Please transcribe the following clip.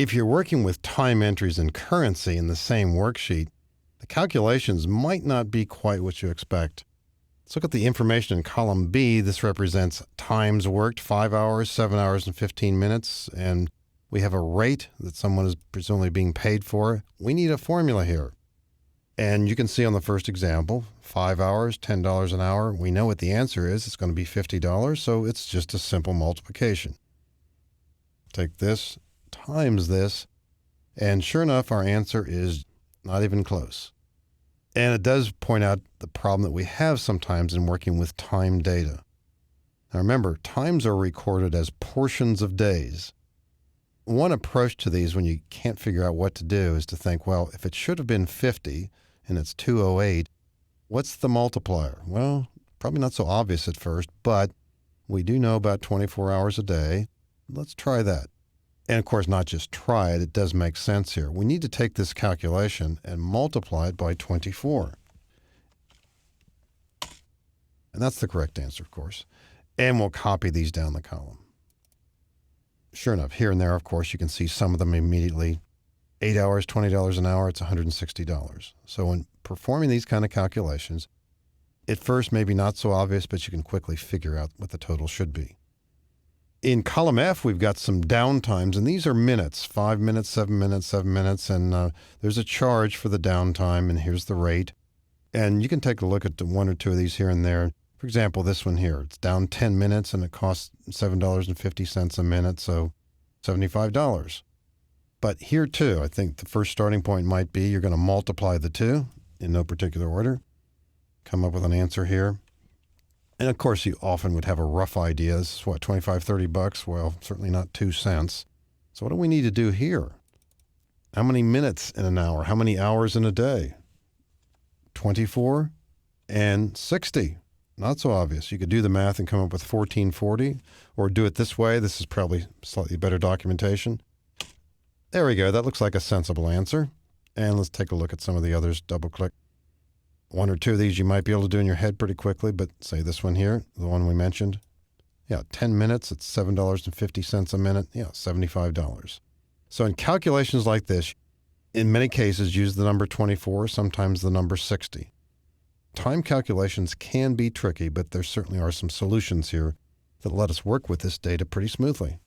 If you're working with time entries and currency in the same worksheet, the calculations might not be quite what you expect. Let's look at the information in column B. This represents times worked, 5 hours, 7 hours, and 15 minutes, and we have a rate that someone is presumably being paid for. We need a formula here. And you can see on the first example, 5 hours, $10 an hour. We know what the answer is. It's going to be $50, so it's just a simple multiplication. Take this times this, and sure enough, our answer is not even close. And it does point out the problem that we have sometimes in working with time data. Now remember, times are recorded as portions of days. One approach to these when you can't figure out what to do is to think, well, if it should have been 50 and it's 208, what's the multiplier? Well, probably not so obvious at first, but we do know about 24 hours a day. Let's try that. And of course, not just try it, it does make sense here. We need to take this calculation and multiply it by 24. And that's the correct answer, of course. And we'll copy these down the column. Sure enough, here and there, of course, you can see some of them immediately. 8 hours, $20 an hour, it's $160. So when performing these kind of calculations, at first maybe not so obvious, but you can quickly figure out what the total should be. In column F, we've got some downtimes, and these are minutes, 5 minutes, 7 minutes, 7 minutes, and there's a charge for the downtime, and here's the rate. And you can take a look at one or two of these here and there. For example, this one here, it's down 10 minutes, and it costs $7.50 a minute, so $75. But here, too, I think the first starting point might be you're going to multiply the two in no particular order, come up with an answer here. And of course, you often would have a rough idea. This is what, $25, $30? Well, certainly not 2 cents. So what do we need to do here? How many minutes in an hour? How many hours in a day? 24 and 60. Not so obvious. You could do the math and come up with 1440, or do it this way. This is probably slightly better documentation. There we go. That looks like a sensible answer. And let's take a look at some of the others. Double click. One or two of these you might be able to do in your head pretty quickly, but say this one here, the one we mentioned. Yeah, 10 minutes, it's $7.50 a minute. Yeah, $75. So in calculations like this, in many cases, use the number 24, sometimes the number 60. Time calculations can be tricky, but there certainly are some solutions here that let us work with this data pretty smoothly.